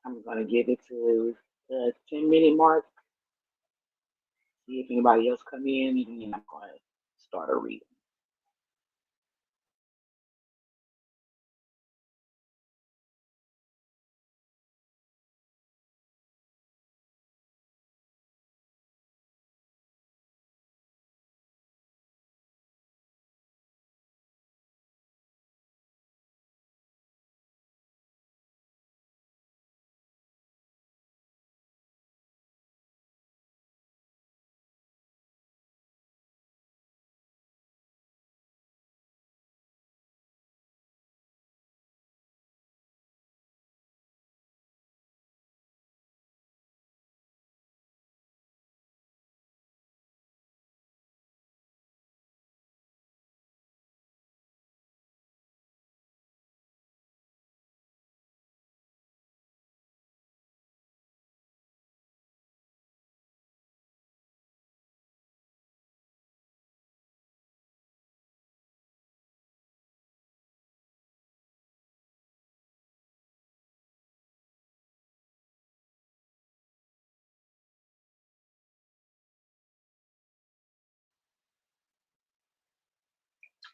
I'm going to give it to the 10-minute mark, see if anybody else come in, and then I'm going to start a reading.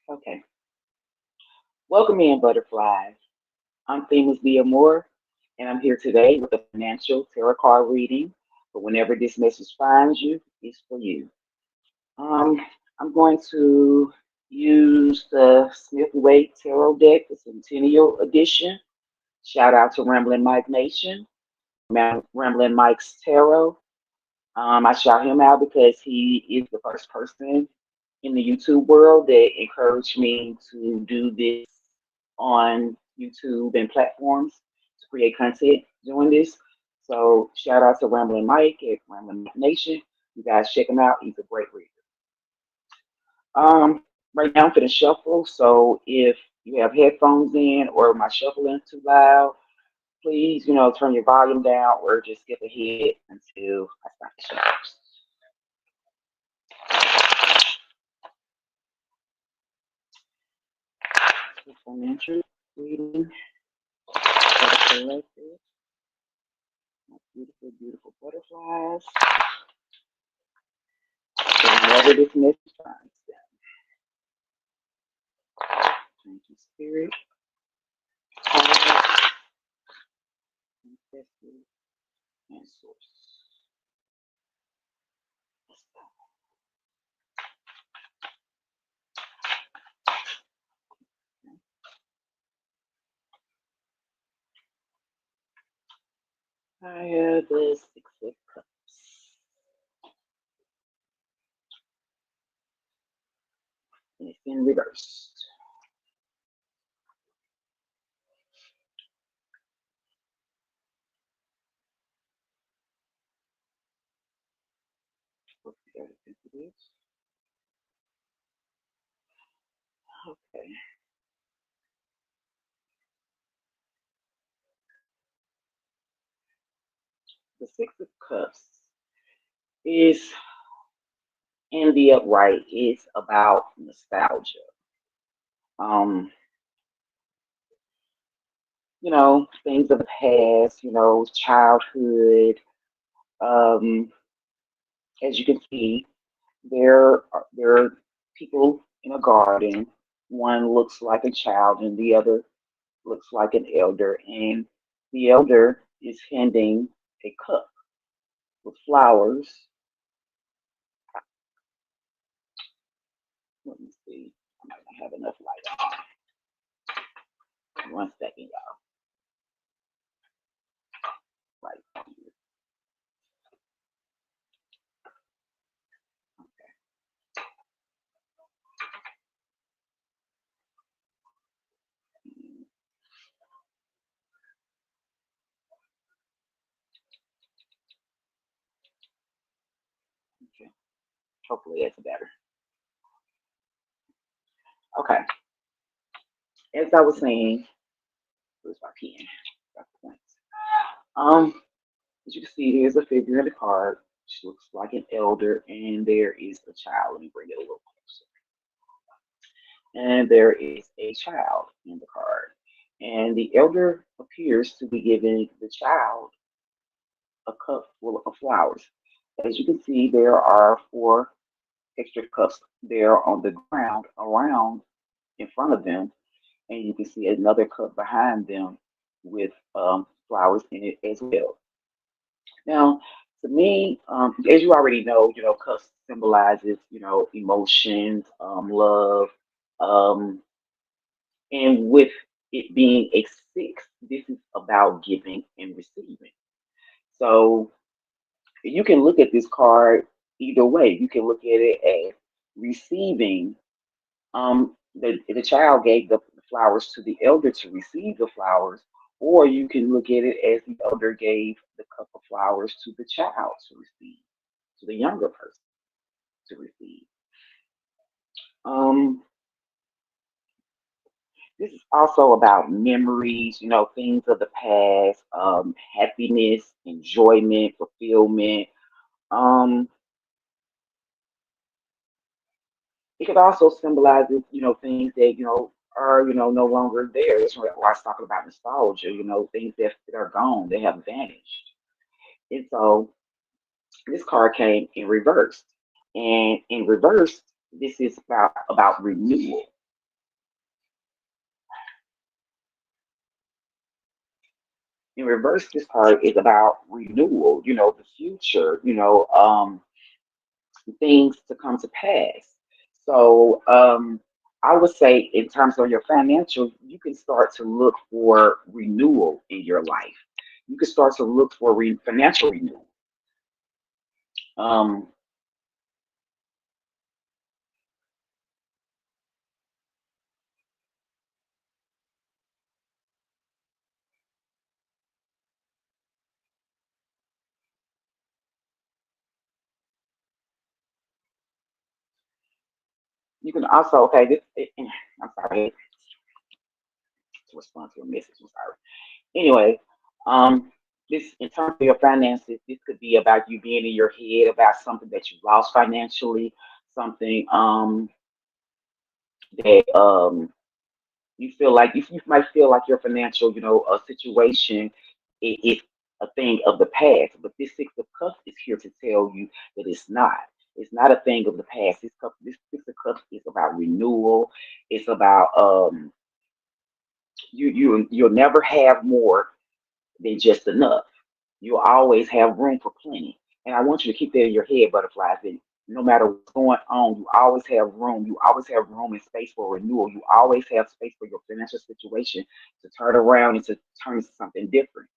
Okay. Welcome in, butterflies. I'm famous Via Moore, and I'm here today with a financial tarot card reading. But whenever this message finds you, it's for you. Um, I'm going to use the Smith Wade Tarot deck, the Centennial Edition. Shout out to Ramblin' Mike Nation, Ramblin' Mike's Tarot. I shout him out because he is the first person in the YouTube world that encouraged me to do this on YouTube and platforms to create content doing this. So shout out to Ramblin' Mike at Ramblin' Mike Nation. You guys check him out. He's a great reader. Right now I'm going to shuffle. So if you have headphones in or my shuffling too loud, please, turn your volume down or just skip ahead until I start the shuffle. Financial reading for the collective. My beautiful, beautiful butterflies. So whenever this message finds them. Thank you, Spirit. Power, ancestors, and source. I have the Six of Cups. And it's in reverse. Okay. The Six of Cups is in the upright is about nostalgia. Um, things of the past, childhood. Um, as you can see, there are people in a garden. One looks like a child, and the other looks like an elder. And the elder is handing a cup with flowers. Let me see. I might not have enough light on. 1 second, y'all. Right here. Okay. Hopefully that's better. Okay. As I was saying, where's my pen? Got the points. Um, as you can see, there's a figure in the card. She looks like an elder, and there is a child. Let me bring it a little closer. And there is a child in the card. And the elder appears to be giving the child a cup full of flowers. As you can see, there are four extra cups there on the ground around in front of them, and you can see another cup behind them with flowers in it as well. Now, to me, as you already know, cups symbolizes, emotions, love, um, and with it being a six, this is about giving and receiving. So you can look at this card either way. You can look at it as receiving. The child gave the flowers to the elder to receive the flowers, or you can look at it as the elder gave the cup of flowers to the child to receive, to the younger person to receive. Um, this is also about memories, things of the past, happiness, enjoyment, fulfillment. Um, it could also symbolize, things that, are, no longer there. That's why I was talking about nostalgia, things that are gone, they have vanished. And so this card came in reverse. And in reverse, this is about renewal. In reverse, this card is about renewal, the future, things to come to pass. So I would say, in terms of your financial, you can start to look for renewal in your life. You can start to look for financial renewal. Um, you can also, okay, I'm sorry to respond to a message. I'm sorry. Anyway, this in terms of your finances, this could be about you being in your head about something that you lost financially, something that you feel like you might feel like your financial, situation is a thing of the past. But this Six of Cups is here to tell you that it's not. It's not a thing of the past. This Six of Cups is about renewal. It's about you'll never have more than just enough. You'll always have room for plenty. And I want you to keep that in your head, butterflies. That no matter what's going on, you always have room. You always have room and space for renewal. You always have space for your financial situation to turn around and to turn into something different.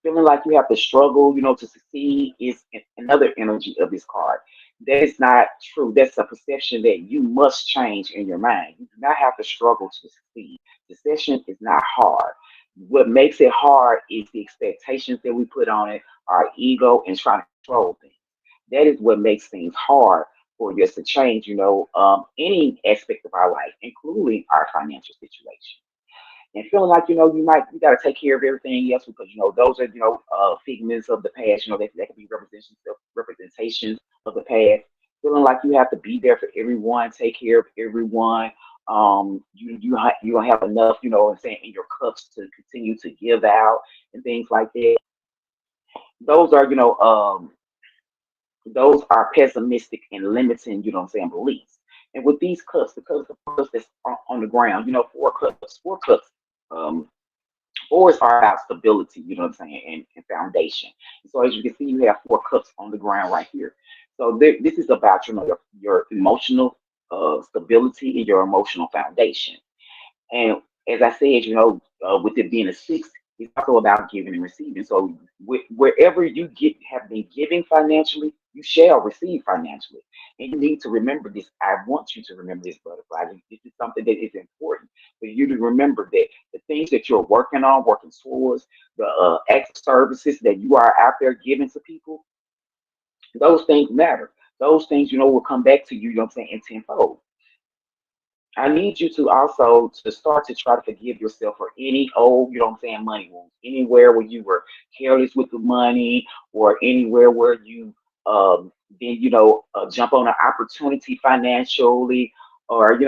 Feeling like you have to struggle, to succeed is another energy of this card. That is not true. That's a perception that you must change in your mind. You do not have to struggle to succeed. Succession is not hard. What makes it hard is the expectations that we put on it, our ego, and trying to control things. That is what makes things hard for us to change, any aspect of our life, including our financial situation, and feeling like you got to take care of everything else because those are figments of the past. They can be representations of the past. Feeling like you have to be there for everyone, take care of everyone. You don't have enough, what I'm saying, in your cups to continue to give out and things like that. Those are those are pessimistic and limiting, what I'm saying, beliefs. And with these cups, the cups that's on the ground, four cups. Um, Fours are about stability, you know what I'm saying, and foundation. So as you can see, you have four cups on the ground right here. So this is about your emotional stability and your emotional foundation. And as I said, with it being a six, it's also about giving and receiving. So wherever you have been giving financially, you shall receive financially. And you need to remember this. I want you to remember this, butterfly. This is something that is important for you to remember, that the things that you're working on, working towards, the acts of services that you are out there giving to people, those things matter. Those things, will come back to you, you know what I'm saying, in tenfold. I need you to also to start to try to forgive yourself for any old, you know what I'm saying, money wounds. Anywhere where you were careless with the money, or anywhere where you then jump on an opportunity financially, or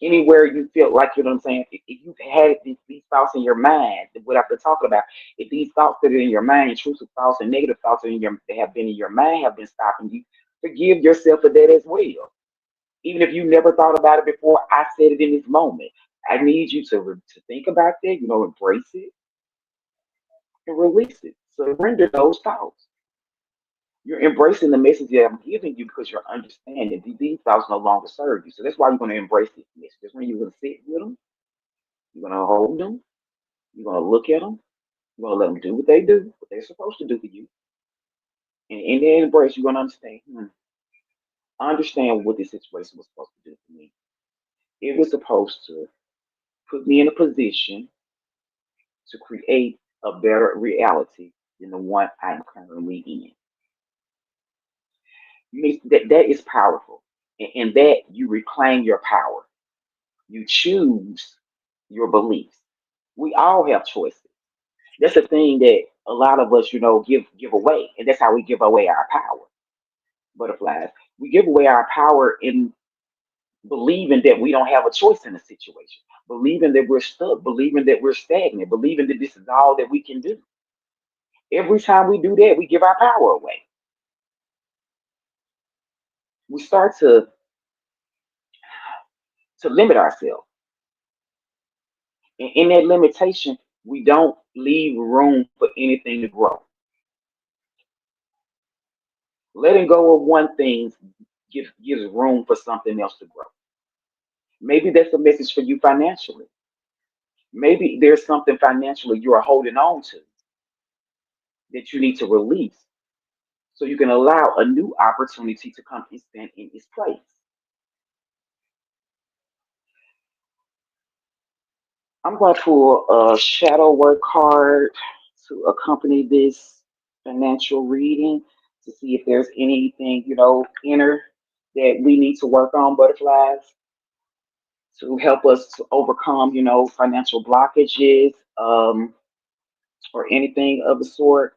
Anywhere you feel like, you know what I'm saying, if you've had these thoughts in your mind, what I've been talking about, if these thoughts that are in your mind, intrusive thoughts and negative thoughts that have been in your mind have been stopping you, forgive yourself for that as well. Even if you never thought about it before, I said it in this moment. I need you to think about that, embrace it and release it. Surrender those thoughts. You're embracing the message that I'm giving you because you're understanding these thoughts no longer serve you. So that's why you're going to embrace this message. That's when you're going to sit with them, you're going to hold them, you're going to look at them, you're going to let them do what they do, what they're supposed to do for you. And in that embrace, you're going to understand, I understand what this situation was supposed to do for me. It was supposed to put me in a position to create a better reality than the one I'm currently in. That is powerful. And that you reclaim your power. You choose your beliefs. We all have choices. That's the thing that a lot of us, give away. And that's how we give away our power. Butterflies. We give away our power in believing that we don't have a choice in a situation, believing that we're stuck, believing that we're stagnant, believing that this is all that we can do. Every time we do that, we give our power away. We start to limit ourselves. And in that limitation, we don't leave room for anything to grow. Letting go of one thing gives room for something else to grow. Maybe that's a message for you financially. Maybe there's something financially you are holding on to that you need to release so you can allow a new opportunity to come and stand in its place. I'm going to pull a shadow work card to accompany this financial reading to see if there's anything, inner that we need to work on, butterflies, to help us to overcome, financial blockages, or anything of the sort.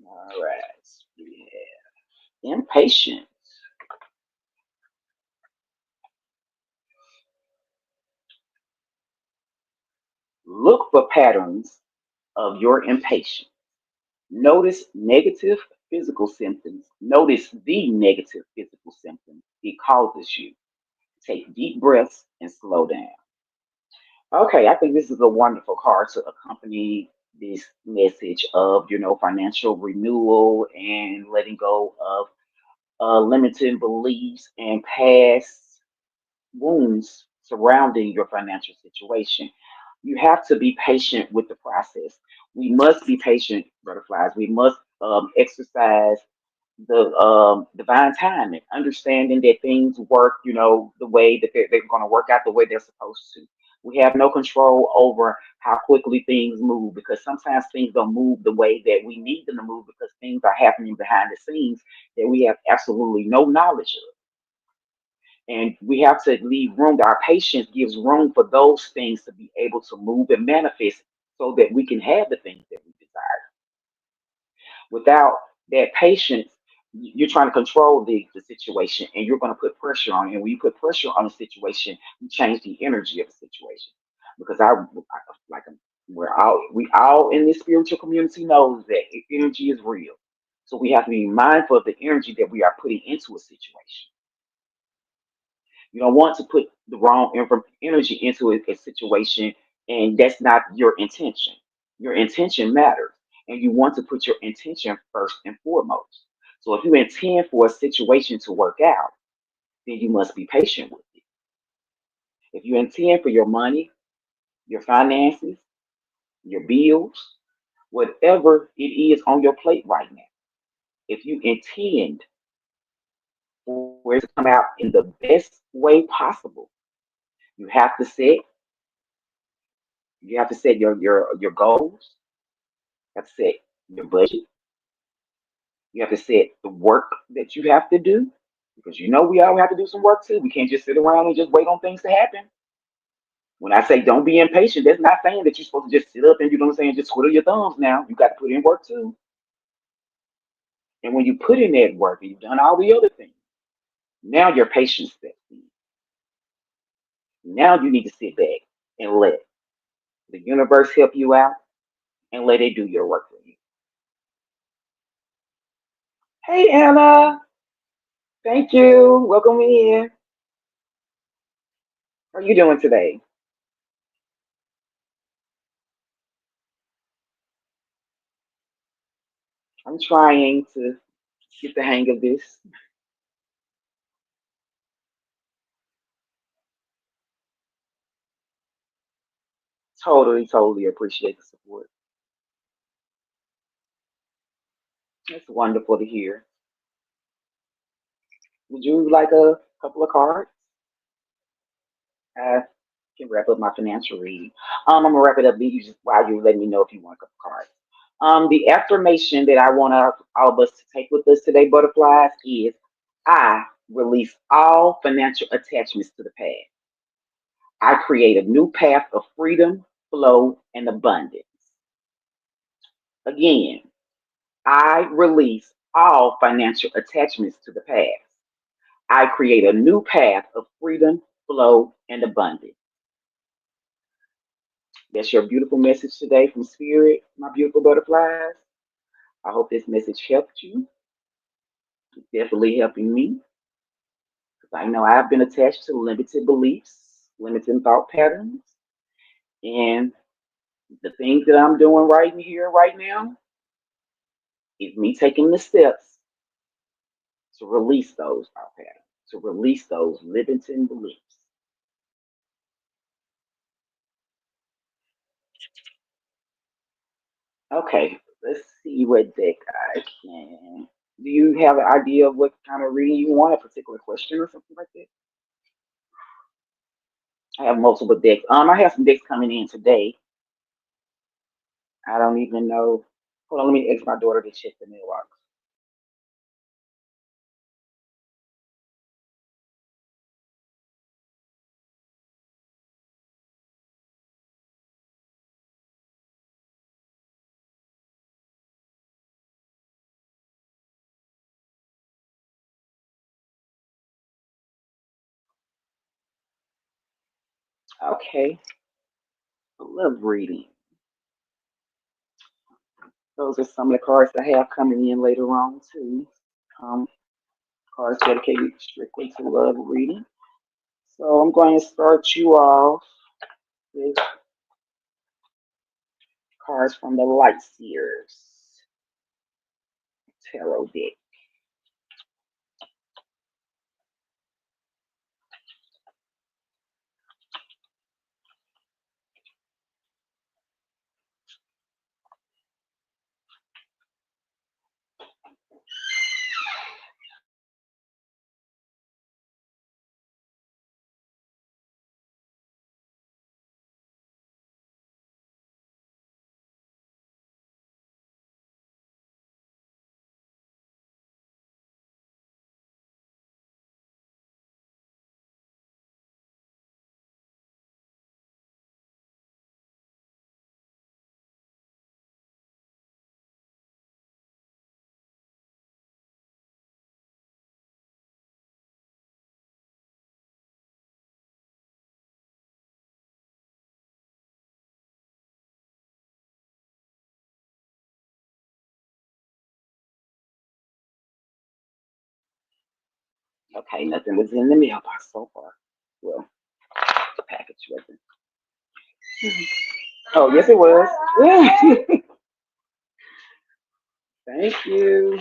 All right. Yeah. Impatient. Look for patterns of your impatience. Notice negative physical symptoms. Notice the negative physical symptoms it causes you. Take deep breaths and slow down. Okay, I think this is a wonderful card to accompany this message of, financial renewal and letting go of limiting beliefs and past wounds surrounding your financial situation. You have to be patient with the process. We must be patient, butterflies. We must exercise the divine timing, understanding that things work, the way that they're going to work out the way they're supposed to. We have no control over how quickly things move because sometimes things don't move the way that we need them to move because things are happening behind the scenes that we have absolutely no knowledge of. And we have to leave room. Our patience gives room for those things to be able to move and manifest so that we can have the things that we desire. Without that patience, you're trying to control the situation and you're going to put pressure on it. And when you put pressure on a situation, you change the energy of the situation. Because like we all in this spiritual community knows that energy is real. So we have to be mindful of the energy that we are putting into a situation. You don't want to put the wrong energy into a situation, and that's not your intention. Your intention matters, and you want to put your intention first and foremost. So if you intend for a situation to work out, then you must be patient with it. If you intend for your money, your finances, your bills, whatever it is on your plate right now. If you intend for it to come out in the best way possible, you have to set your goals. You have to set your budget. You have to set the work that you have to do because we all have to do some work too. We can't just sit around and just wait on things to happen. When I say don't be impatient, that's not saying that you're supposed to just sit up and you know what I'm saying, just twiddle your thumbs now. You got to put in work too. And when you put in that work and you've done all the other things, now your patience steps in. Now you need to sit back and let the universe help you out and let it do your work for you. Hey Anna, thank you. Welcome in. How are you doing today? I'm trying to get the hang of this. Totally, totally appreciate the support. It's wonderful to hear. Would you like a couple of cards? I can wrap up my financial reading. I'm gonna wrap it up while you let me know if you want a couple cards. The affirmation that I want all of us to take with us today, butterflies, is I release all financial attachments to the past. I create a new path of freedom, flow, and abundance. Again, I release all financial attachments to the past. I create a new path of freedom, flow, and abundance. That's your beautiful message today from Spirit, my beautiful butterflies. I hope this message helped you. It's definitely helping me because I know I've been attached to limited beliefs, limited thought patterns, and the things that I'm doing right here, right now, is me taking the steps to release those thought patterns, to release those limiting beliefs. Okay, let's see what deck I can. Do you have an idea of what kind of reading you want? A particular question or something like that? I have multiple decks. I have some decks coming in today. I don't even know. Hold on, let me ask my daughter to check the mailbox. Okay, I love reading. Those are some of the cards I have coming in later on too. Um, Cards dedicated strictly to love reading. So I'm going to start you off with cards from the Light Seers Tarot deck. Okay, nothing was in the mailbox so far. Well, the package wasn't. Oh, yes, it was. Yeah. Thank you.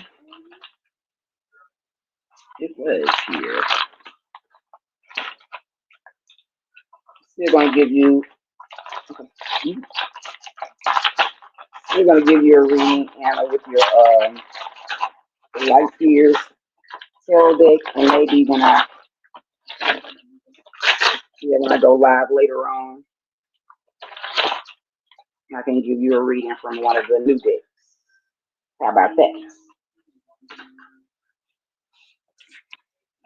It was here. Still going to give you. Okay. We're going to give you a reading, Anna, with your light years tarot deck, and maybe when I go live later on, I can give you a reading from one of the new decks. How about that?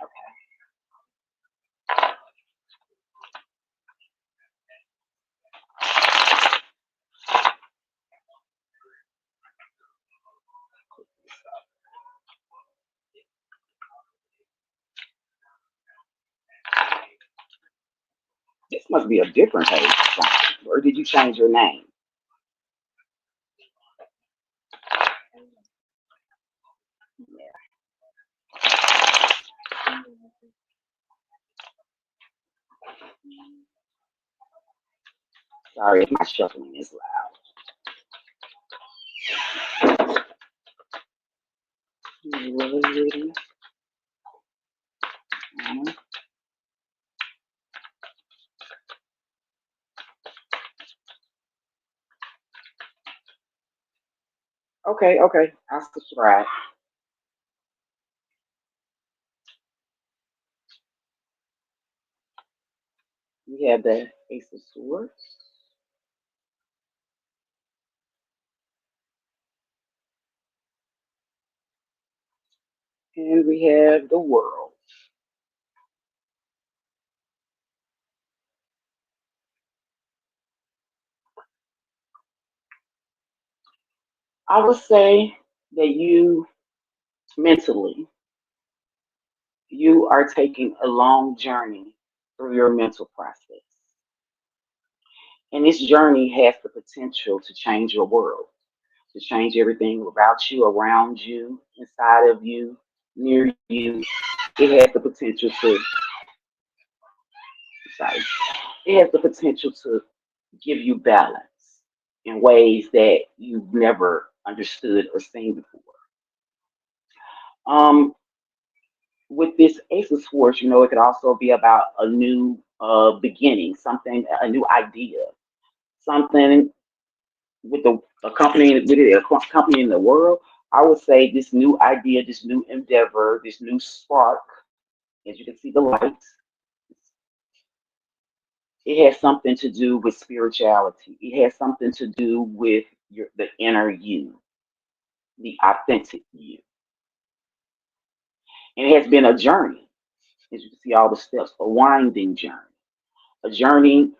Okay. This must be a different page. Or did you change your name? Yeah. Sorry if my shuffling is loud. Mhm. Okay, okay. I'll subscribe. We have the Ace of Swords, and we have the World. I would say that mentally, you are taking a long journey through your mental process. And this journey has the potential to change your world, to change everything about you, around you, inside of you, near you. It has the potential to, sorry, it has the potential to give you balance in ways that you've never understood or seen before. Um, with this Ace of Swords, it could also be about a new beginning, something, a new idea, something with a company with it, a company in the world. I would say this new idea, this new endeavor, this new spark, as you can see the lights, it has something to do with spirituality. It has something to do with the inner you, the authentic you. And it has been a journey, as you can see all the steps, a winding journey, a journey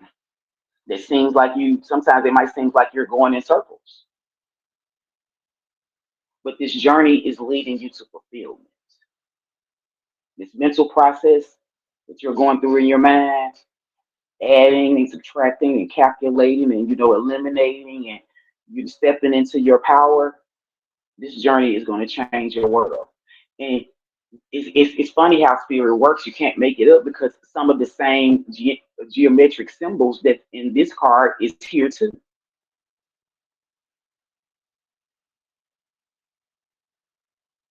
that seems like sometimes it might seem like you're going in circles, but this journey is leading you to fulfillment. This mental process that you're going through in your mind, adding and subtracting and calculating and, eliminating and you stepping into your power, this journey is going to change your world. And it's funny how spirit works. You can't make it up because some of the same geometric symbols that in this card is here too.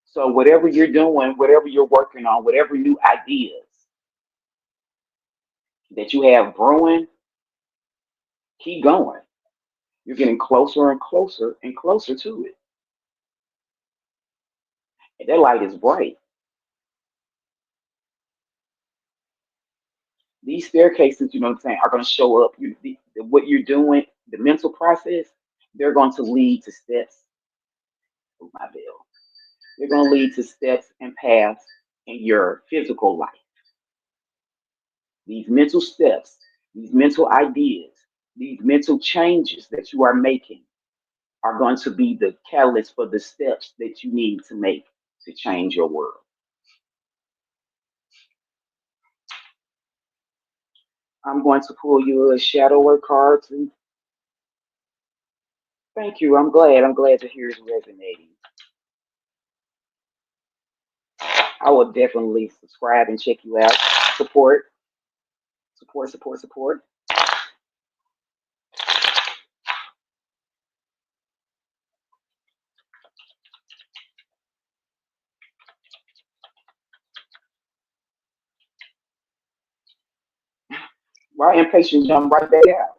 So whatever you're doing, whatever you're working on, whatever new ideas that you have brewing, keep going. You're getting closer and closer and closer to it. And that light is bright. These staircases, you know what I'm saying, are going to show up. What you're doing, the mental process, they're going to lead to steps. Oh, my bill. They're going to lead to steps and paths in your physical life. These mental steps, these mental ideas, these mental changes that you are making are going to be the catalyst for the steps that you need to make to change your world. I'm going to pull you a shadow work card. Thank you. I'm glad. I'm glad to hear it's resonating. I will definitely subscribe and check you out. Support, support, support, support. Why impatient jump right back out?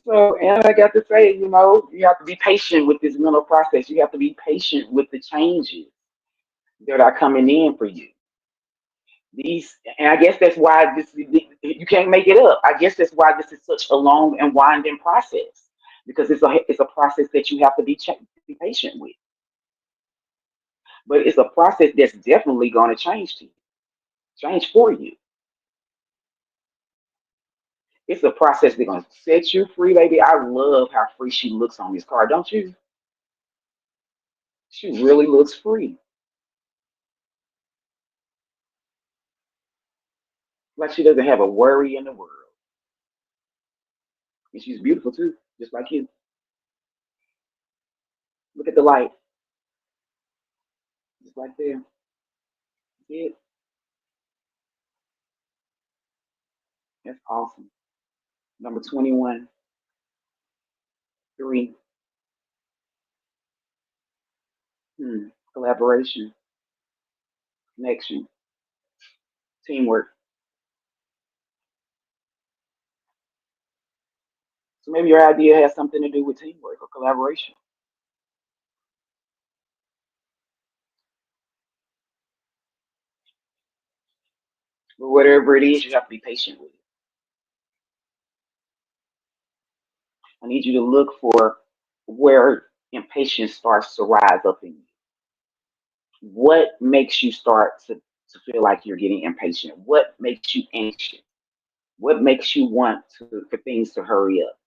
So, and I got to say, you have to be patient with this mental process. You have to be patient with the changes that are coming in for you. These, and I guess that's why you can't make it up. I guess that's why this is such a long and winding process because it's a process that you have to be patient with. But it's a process that's definitely going to change for you. It's a process that's going to set you free, baby. I love how free she looks on this card, don't you? She really looks free, like she doesn't have a worry in the world. And she's beautiful too, just like you. Look at the light, just like there. Yeah, that's awesome. Number 21, 3, collaboration, connection, teamwork. So maybe your idea has something to do with teamwork or collaboration. But whatever it is, you have to be patient with it. I need you to look for where impatience starts to rise up in you. What makes you start to feel like you're getting impatient? What makes you anxious? What makes you want for things to hurry up?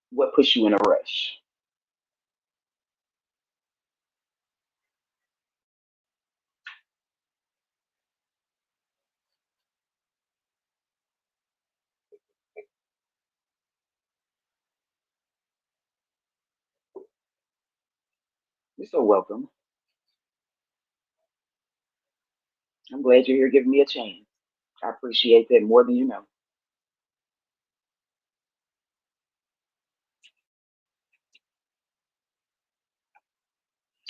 What puts you in a rush? You're so welcome. I'm glad you're here giving me a chance. I appreciate that more than you know.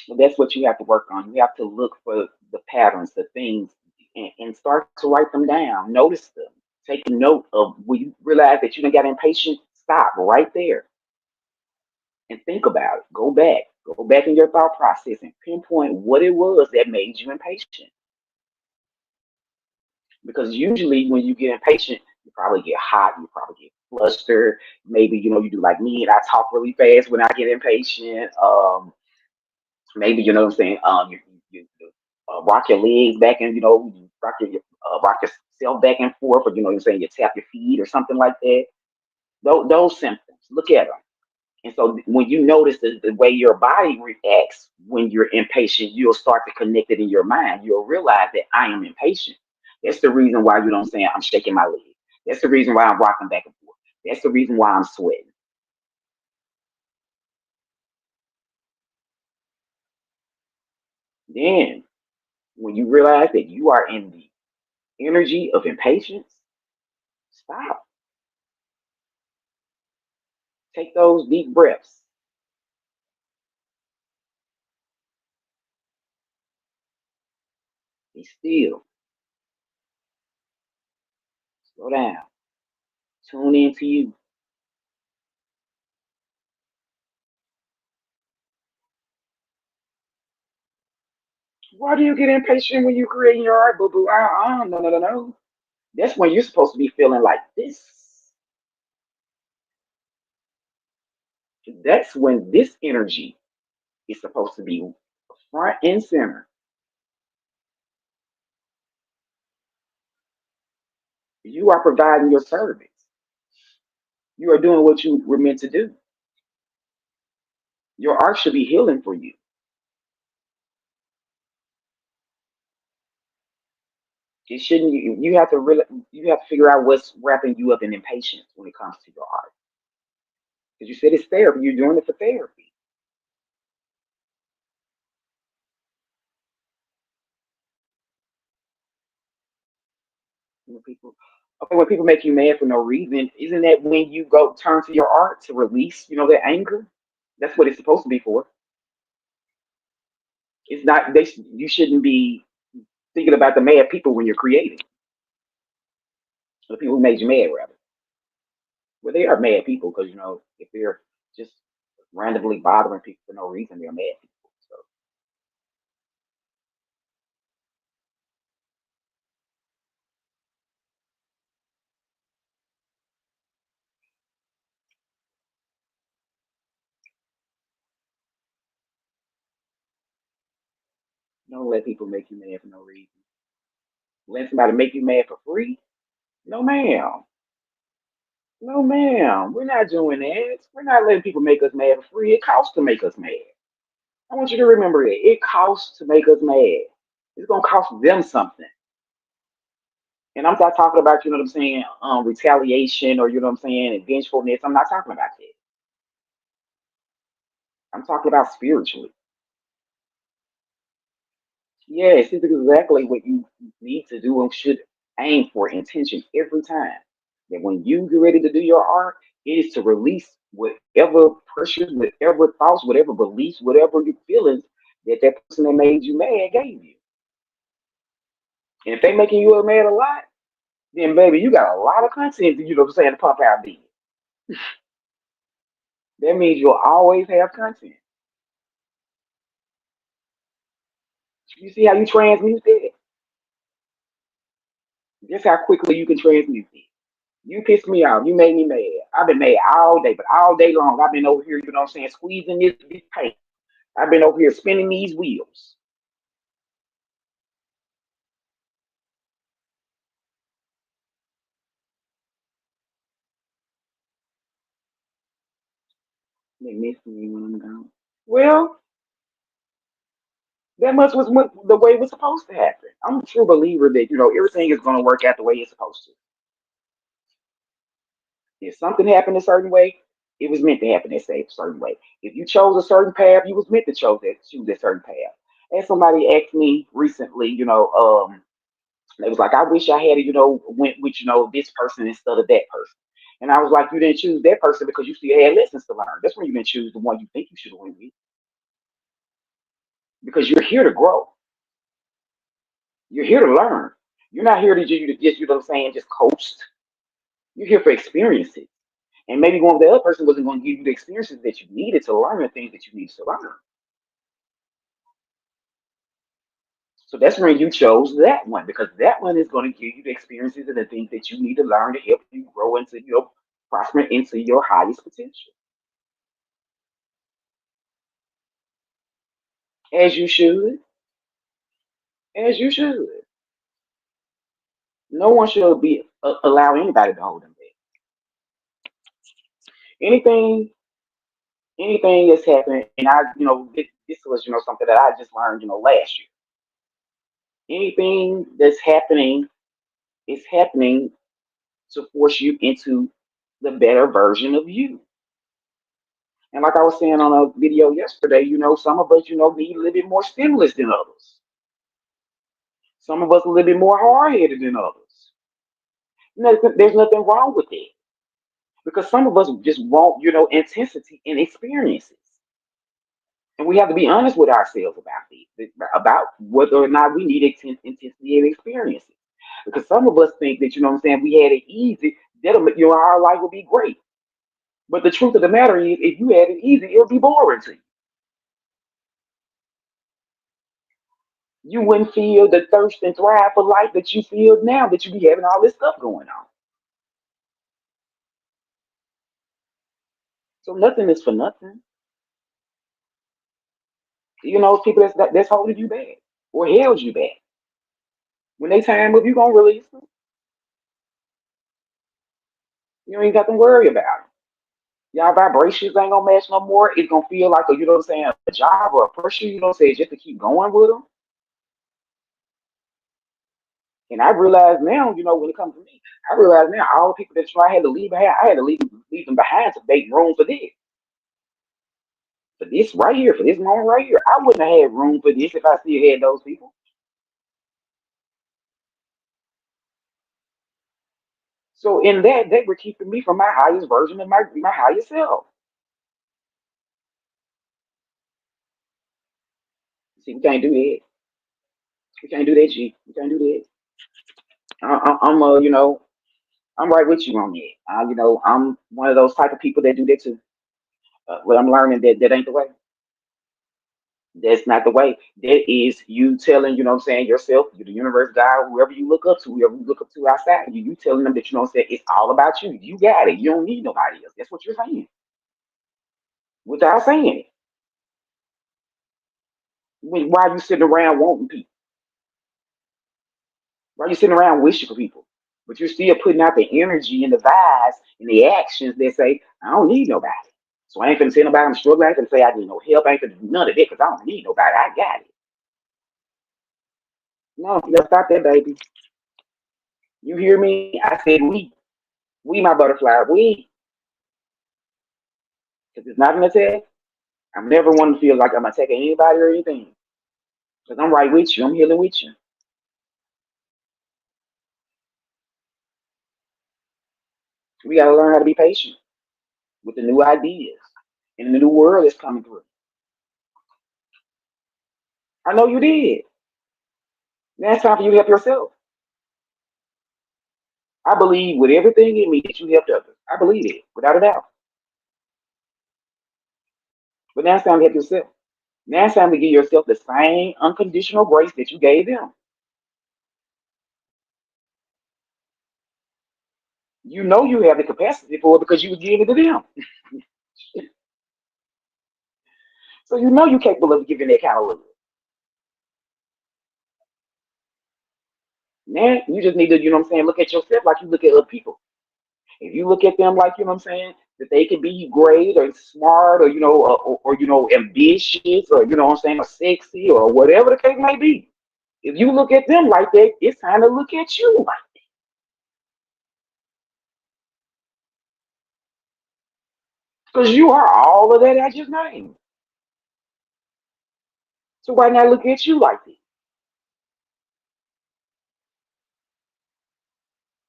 But that's what you have to work on. You have to look for the patterns, the things, and start to write them down. Notice them. Take a note of when you realize that you done got impatient. Stop right there and think about it. Go back. Go back in your thought process and pinpoint what it was that made you impatient. Because usually when you get impatient, you probably get hot, you probably get flustered. Maybe you do like me and I talk really fast when I get impatient. Maybe you know what I'm saying. You rock your legs back and you rock yourself back and forth, or what I'm saying, you tap your feet or something like that. Those symptoms, look at them. And so when you notice the way your body reacts when you're impatient, you'll start to connect it in your mind. You'll realize that I am impatient. That's the reason why you know what I'm saying I'm shaking my leg. That's the reason why I'm rocking back and forth. That's the reason why I'm sweating. Then when you realize that you are in the energy of impatience, stop. Take those deep breaths. Be still. Slow down. Tune into you. Why do you get impatient when you create your art, boo boo? No, no, no, no. That's when you're supposed to be feeling like this. That's when this energy is supposed to be front and center. You are providing your service. You are doing what you were meant to do. Your art should be healing for you. It shouldn't. You have to really. You have to figure out what's wrapping you up in impatience when it comes to your art. Because you said it's therapy. You're doing it for therapy. When people, okay, when people make you mad for no reason, isn't that when you go turn to your art to release, that anger? That's what it's supposed to be for. It's not. You shouldn't be thinking about the mad people when you're creating. The people who made you mad, rather. Well, they are mad people because if they're just randomly bothering people for no reason, they're mad people. So don't let people make you mad for no reason. Let somebody make you mad for free? No, ma'am. No, ma'am. We're not doing that. We're not letting people make us mad for free. It costs to make us mad. I want you to remember it. It costs to make us mad. It's gonna cost them something. And I'm not talking about, what I'm saying, retaliation, or what I'm saying, and vengefulness. I'm not talking about that. I'm talking about spiritually. Yes, it's exactly what you need to do and should aim for intention every time. That when you get ready to do your art, it is to release whatever pressures, whatever thoughts, whatever beliefs, whatever your feelings that person that made you mad gave you. And if they making you mad a lot, then baby, you got a lot of content, what I'm saying, to pump out there. That means you'll always have content. You see how you transmute that? Just how quickly you can transmute it. You pissed me off. You made me mad. I've been mad all day, but all day long I've been over here, what I'm saying, squeezing this paint. I've been over here spinning these wheels. They miss me when I'm gone. Well, that much was the way it was supposed to happen. I'm a true believer that, everything is going to work out the way it's supposed to. If something happened a certain way, it was meant to happen that same certain way. If you chose a certain path, you was meant to choose that certain path. And somebody asked me recently, they was like, I wish I had, went with, this person instead of that person. And I was like, you didn't choose that person because you still had lessons to learn. That's when you didn't choose the one you think you should have went with, because you're here to grow. You're here to learn. You're not here to just, what I'm saying, just coast. You're here for experiences. And maybe one of the other person wasn't going to give you the experiences that you needed to learn the things that you needed to learn. So that's when you chose that one, because that one is going to give you the experiences and the things that you need to learn to help you grow into your prosper into your highest potential. As you should. As you should. No one should be allow anybody to hold them back. Anything, anything that's happened, and this was, something that I just learned, last year. Anything that's happening is happening to force you into the better version of you. And like I was saying on a video yesterday, some of us, need a little bit more stimulus than others. Some of us a little bit more hard headed than others. There's nothing wrong with it, because some of us just want, intensity and experiences. And we have to be honest with ourselves about this, about whether or not we need intensity and experiences. Because some of us think that, what I'm saying, we had it easy, our life would be great. But the truth of the matter is, if you had it easy, it would be boring to you. You wouldn't feel the thirst and thrive for life that you feel now that you be having all this stuff going on. So nothing is for nothing. People that's holding you back or held you back. When they time up, you gonna release them. You ain't got to worry about it. Y'all vibrations ain't gonna match no more. It's gonna feel like what I'm saying, a job or a pressure, say, just to keep going with them. And I realize now, when it comes to me, I realize now all the people that I had to leave behind, I had to leave them behind to make room for this. For this right here, for this moment right here. I wouldn't have had room for this if I still had those people. So in that, they were keeping me from my highest version of my higher self. See, we can't do that. We can't do that, G. We can't do that. I'm a, I'm right with you on that. I'm one of those type of people that do that too. But I'm learning that that ain't the way. That's not the way. That is you telling, you know what I'm saying, yourself, you the universe, God, whoever you look up to, whoever you look up to outside, you telling them that you know what I'm saying, it's all about you. You got it. You don't need nobody else. That's what you're saying. Without saying it. Why are you sitting around wanting people? Why are you sitting around wishing for people? But you're still putting out the energy and the vibes and the actions that say, I don't need nobody. So I ain't finna say nobody I'm struggling. I ain't finna say I need no help. I ain't finna do none of that because I don't need nobody. I got it. No, you gotta stop that, baby. You hear me? I said we. We, my butterfly. We. Because it's not an attack. I'm never one to feel like I'm attacking anybody or anything. Because I'm right with you. I'm healing with you. We gotta learn how to be patient with the new ideas and the new world that's coming through. I know you did. Now it's time for you to help yourself. I believe with everything in me that you helped others. I believe it, without a doubt. But now it's time to help yourself. Now it's time to give yourself the same unconditional grace that you gave them. You know you have the capacity for it because you were giving it to them. So you know you're capable of giving that kind of love. Now you just need to, you know what I'm saying, look at yourself like you look at other people. If you look at them like, you know what I'm saying, that they can be great or smart or, ambitious or, you know what I'm saying, or sexy or whatever the case may be. If you look at them like that, it's time to look at you like, because you are all of that I just named. So why not look at you like that?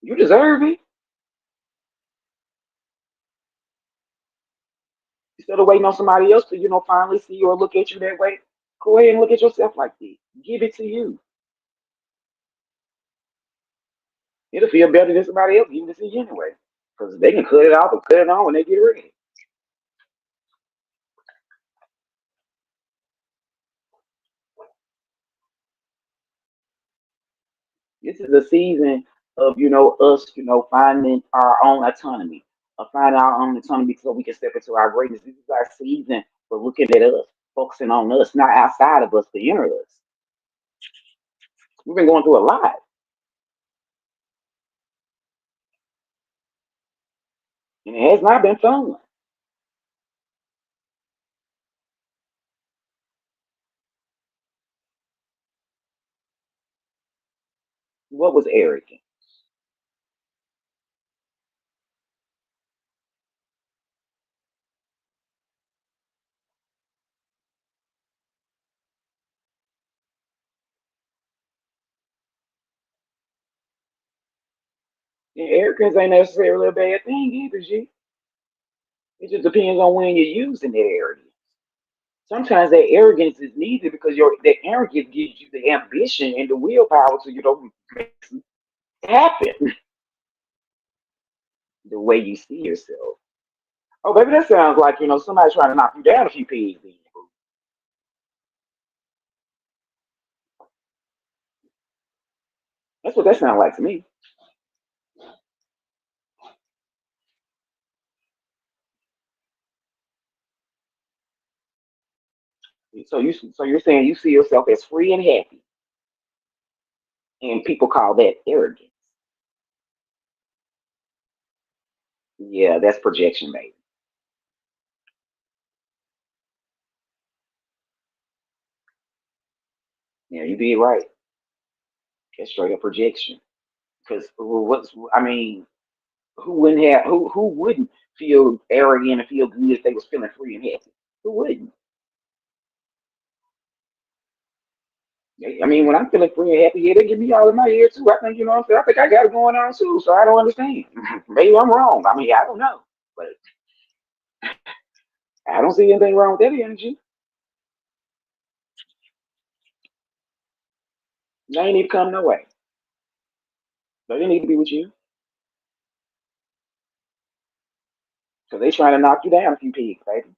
You deserve it. Instead of waiting on somebody else to, finally see or look at you that way, go ahead and look at yourself like that. Give it to you. It'll feel better than somebody else giving it to you anyway. Because they can cut it off or cut it on when they get ready. This is a season of, us, finding our own autonomy, of finding our own autonomy so we can step into our greatness. This is our season for looking at us, focusing on us, not outside of us, the inner us. We've been going through a lot, and it has not been fun. What was arrogant? And arrogance ain't necessarily a bad thing either, G. It just depends on when you're using that arrogance. Sometimes that arrogance is needed because that arrogance gives you the ambition and the willpower to, make it happen the way you see yourself. Oh, baby, that sounds like, somebody trying to knock you down a few pegs. That's what that sounds like to me. So you're saying you see yourself as free and happy, and people call that arrogance. Yeah, that's projection, baby. Yeah, you did right. That's straight up projection. Because what's I mean, who wouldn't feel arrogant and feel good if they was feeling free and happy? Who wouldn't? I mean, when I'm feeling free and happy, yeah, they give me all in my ear too. I think, what I'm saying, I think I got it going on too, so I don't understand. Maybe I'm wrong. I mean, I don't know. But I don't see anything wrong with that energy. They ain't need to come no way. They didn't need to be with you. So they trying to knock you down a few pegs, baby.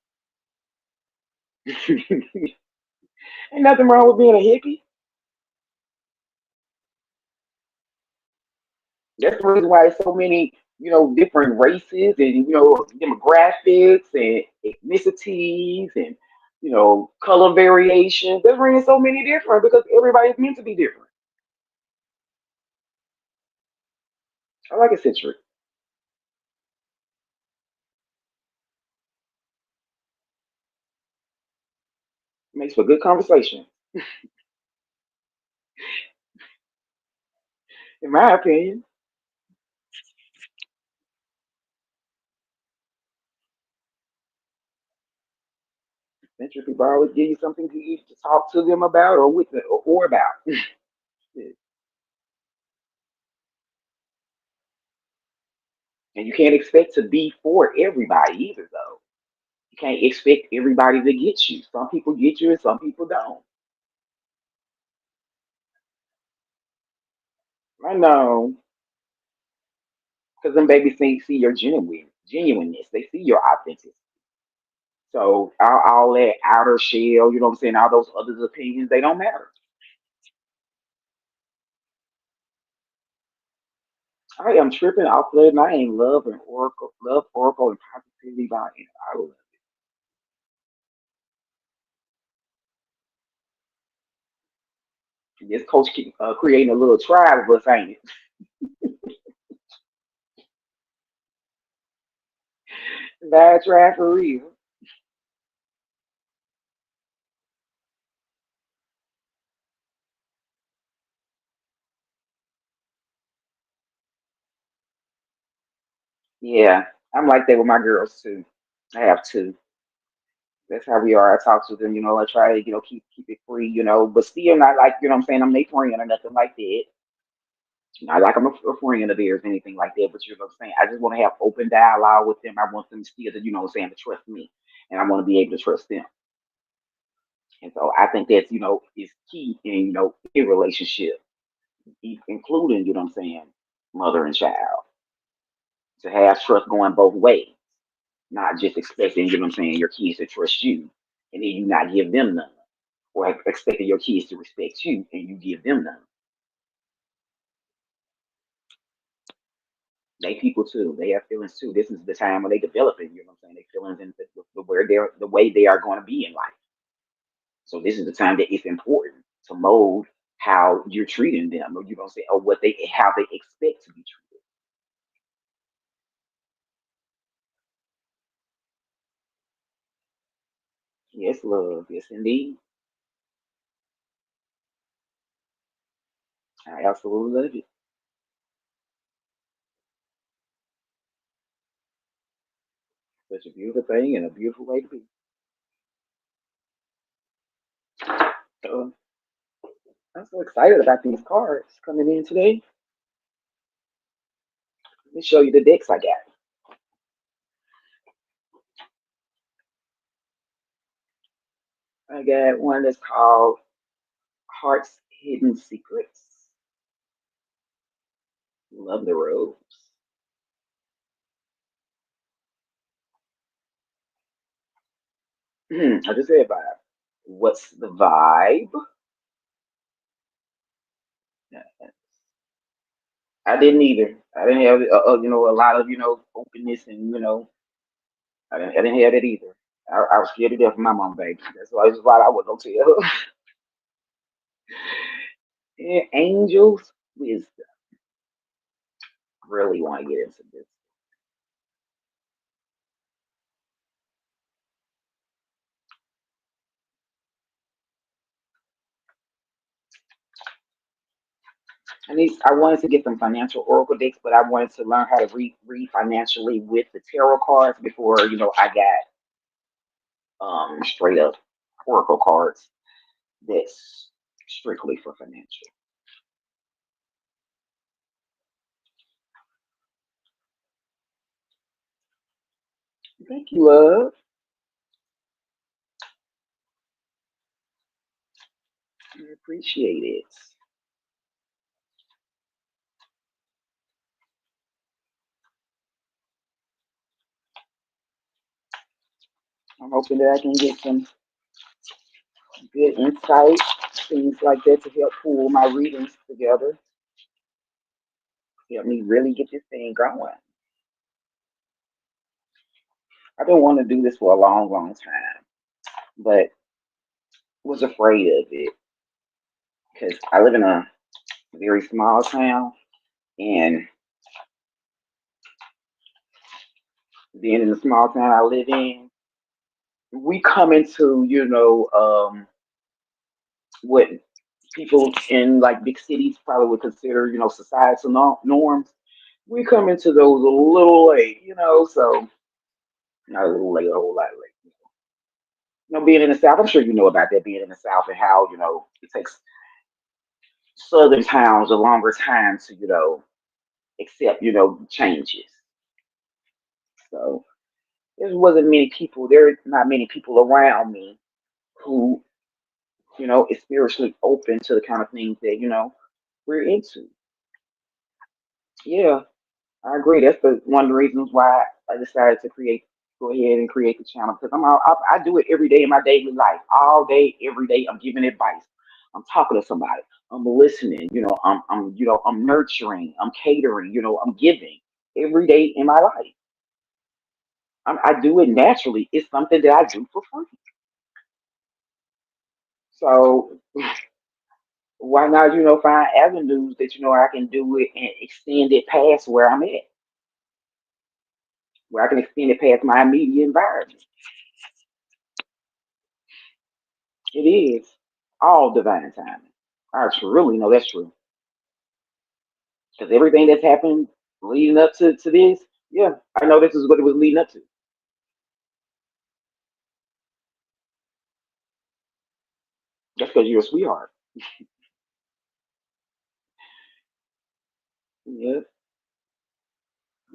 Ain't nothing wrong with being a hippie. That's the reason why there's so many, different races and demographics and ethnicities and color variations. There's really so many different because everybody's meant to be different. I like it citrus. Makes for good conversation, in my opinion. Citrus people always give you something to eat to talk to them about or with or about. And you can't expect to be for everybody either, though. You can't expect everybody to get you. Some people get you and some people don't. I know, because them babies see your genuineness. They see your authenticity. So all that outer shell, you know what I'm saying, all those others' opinions, they don't matter. I am tripping off that and I ain't love Oracle and positivity by it. I love it. This coach keep creating a little tribe of us, ain't it? Bad tribe for real. Yeah, I'm like that with my girls too. I have two. That's how we are. I talk to them, I try to, keep it free, but still not like, what I'm saying, I'm their friend or nothing like that. Not like I'm a friend of theirs, anything like that, but you know what I'm saying? I just want to have open dialogue with them. I want them still to, what I'm saying, to trust me. And I want to be able to trust them. And so I think that's, is key in, any relationship, including, what I'm saying, mother and child, to have trust going both ways, not just expecting, what I'm saying, your kids to trust you and then you not give them none, or expecting your kids to respect you and you give them none. They people too. They have feelings too. This is the time when they developing. You know what I'm saying? They feelings and where they're the way they are going to be in life. So this is the time that it's important to mold how you're treating them, or you know what I'm saying, or what they how they expect to be treated. Yes, love. Yes, indeed. I absolutely love it. Such a beautiful thing and a beautiful way to be. So I'm so excited about these cards coming in today. Let me show you the decks I got. I got one that's called Heart's Hidden Secrets. Love the rose. I just said vibe. What's the vibe? Yeah, I didn't either. I didn't have a lot of openness and I didn't have that either. I was scared to death of my mom, baby. That's why I was gonna tell her. Yeah, angels wisdom. Really want to get into this. I wanted to get some financial oracle decks, but I wanted to learn how to read financially with the tarot cards before I got straight up oracle cards that's strictly for financial. Thank you, love. I appreciate it. I'm hoping that I can get some good insight, things like that to help pull my readings together, help me really get this thing going. I've been wanting to do this for a long, long time, but was afraid of it because I live in a very small town, and being in the small town I live in, we come into, what people in like big cities probably would consider, societal norms. We come into those a little late, so not a little late, a whole lot late. Being in the South, I'm sure you know about that, being in the South and how, it takes Southern towns a longer time to, accept, changes. So there not many people around me who, is spiritually open to the kind of things that, we're into. Yeah, I agree. That's one of the reasons why I decided to go ahead and create the channel because I do it every day in my daily life, all day, every day. I'm giving advice. I'm talking to somebody. I'm listening. I'm nurturing. I'm catering. I'm giving every day in my life. I do it naturally. It's something that I do for free. So why not, find avenues that I can do it and extend it past where I'm at, where I can extend it past my immediate environment. It is all divine timing. I truly know that's true. Because everything that's happened leading up to this, yeah, I know this is what it was leading up to. That's because you're a sweetheart. Yeah,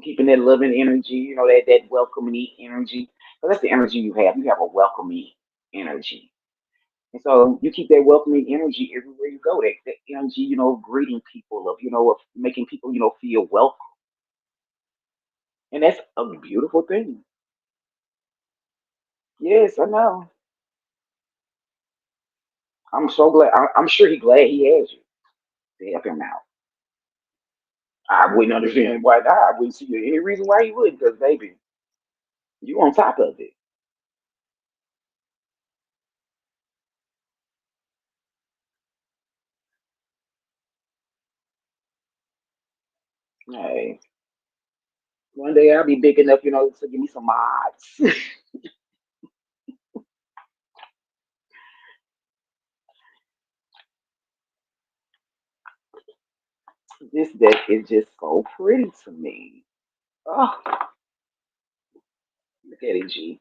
keeping that loving energy, that welcoming energy. So that's the energy you have. You have a welcoming energy. And so you keep that welcoming energy everywhere you go. That energy, of greeting people, of making people, feel welcome. And that's a beautiful thing. Yes, I know. I'm so glad. I'm sure he's glad he has you to help him out. I wouldn't understand why not. I wouldn't see any reason why he wouldn't, because baby, you on top of it. Hey, one day I'll be big enough, to give me some mods. This deck is just so pretty to me. Oh, look at it, G.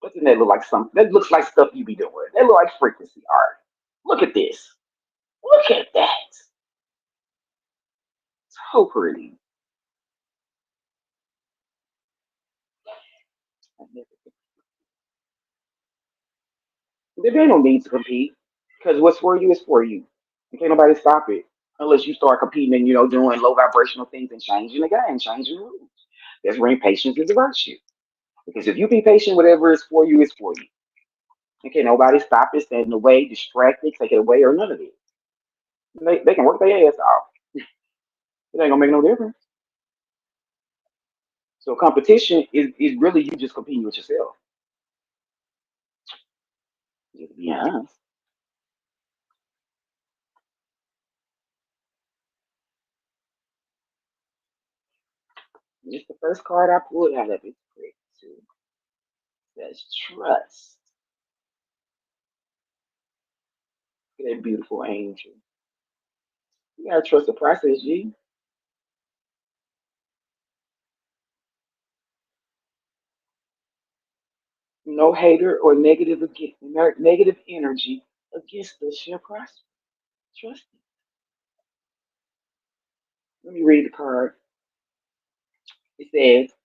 Doesn't that look like something? That looks like stuff you be doing. That look like frequency art. Look at this. Look at that. So pretty. There ain't no need to compete because what's for you is for you. You can't nobody stop it unless you start competing and doing low vibrational things and changing the game, changing the rules. That's where patience is a virtue. Because if you be patient, whatever is for you is for you. And can't nobody stop it, stand in the way, distract it, take it away, or none of it. They can work their ass off. It ain't gonna make no difference. So competition is really you just competing with yourself. Just to be honest. Just the first card I pulled out of it. Great too. Says trust. Look at that beautiful angel. You gotta trust the process, G. No hater or negative energy against us shall prosper. Trust it. Let me read the card. It says,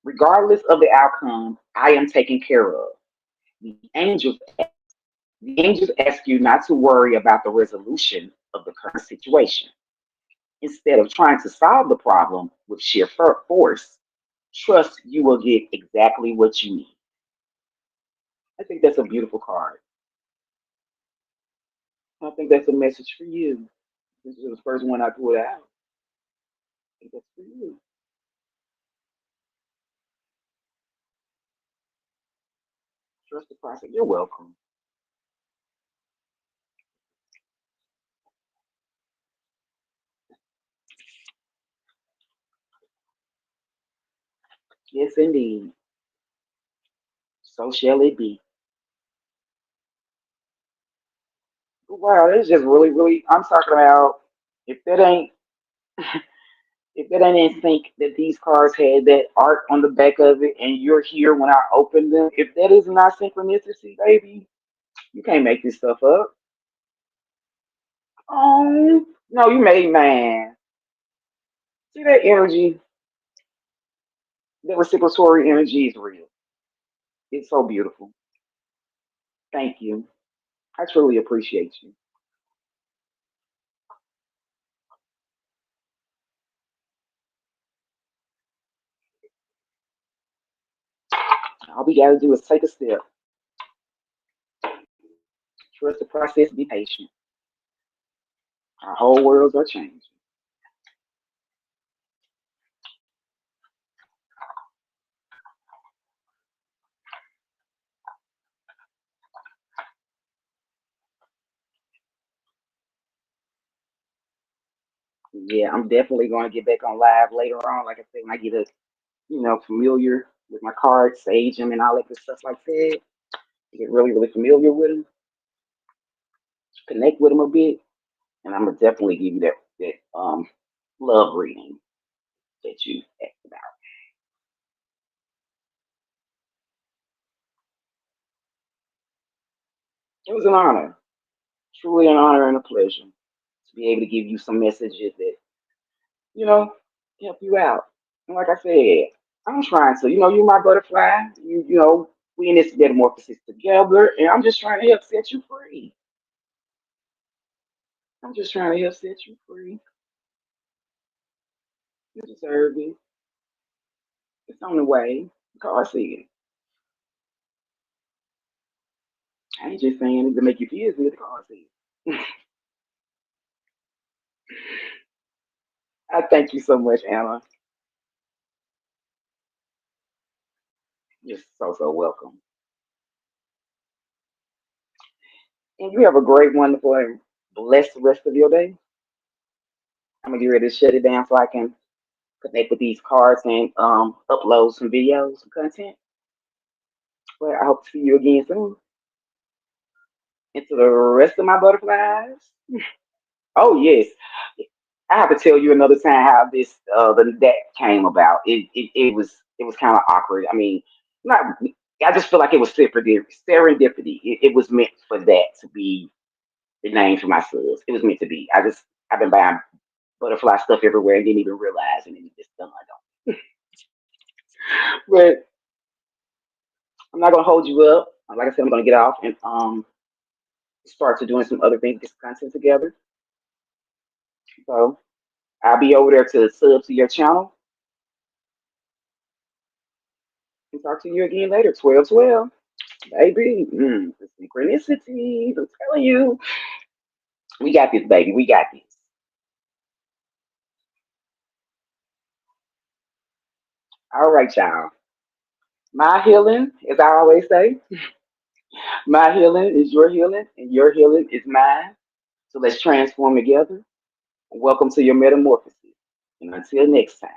regardless of the outcome, I am taken care of. The angels, the angels ask you not to worry about the resolution of the current situation. Instead of trying to solve the problem with sheer force, trust you will get exactly what you need. I think that's a beautiful card. I think that's a message for you. This is the first one I pulled out. I think that's for you. Trust the process. You're welcome. Yes, indeed. So shall it be. Wow, it's just really, really. I'm talking about if that ain't if that ain't in sync that these cards had that art on the back of it, and you're here when I open them. If that is not synchronicity, baby, you can't make this stuff up. Oh no, you made man. See that energy, that reciprocatory energy is real. It's so beautiful. Thank you. I truly appreciate you. All we gotta do is take a step, trust the process, be patient. Our whole worlds are changing. Yeah, I'm definitely going to get back on live later on. Like I said, when I get familiar with my cards, sage them, and all that good stuff like that. Get really, really familiar with them, connect with them a bit, and I'm gonna definitely give you that love reading that you asked about. It was an honor, truly an honor and a pleasure to be able to give you some messages that you know help you out. And like I said, I'm trying to, you're my butterfly. We in this metamorphosis together, and I'm just trying to help set you free. I'm just trying to help set you free. You deserve it. It's on the way. Call see it. I ain't just saying it to make you feel good. Call see it. I thank you so much, Anna. You're so, so welcome. And you have a great, wonderful, and blessed rest of your day. I'm gonna get ready to shut it down so I can connect with these cards and upload some videos, some content. But I hope to see you again soon. And to the rest of my butterflies. Oh yes, I have to tell you another time how this that came about. It was kind of awkward. I mean, not. I just feel like it was serendipity. Serendipity. It was meant for that to be the name for my subs. It was meant to be. I've been buying butterfly stuff everywhere and didn't even realize, and it just done. I don't. But I'm not gonna hold you up. Like I said, I'm gonna get off and start to doing some other things, get some content together. So I'll be over there to sub to your channel and talk to you again later. 12/12. Baby, the synchronicity. I'm telling you, we got this, baby. We got this. All right, y'all. My healing, as I always say, my healing is your healing, and your healing is mine. So let's transform together. Welcome to your metamorphosis. And until next time.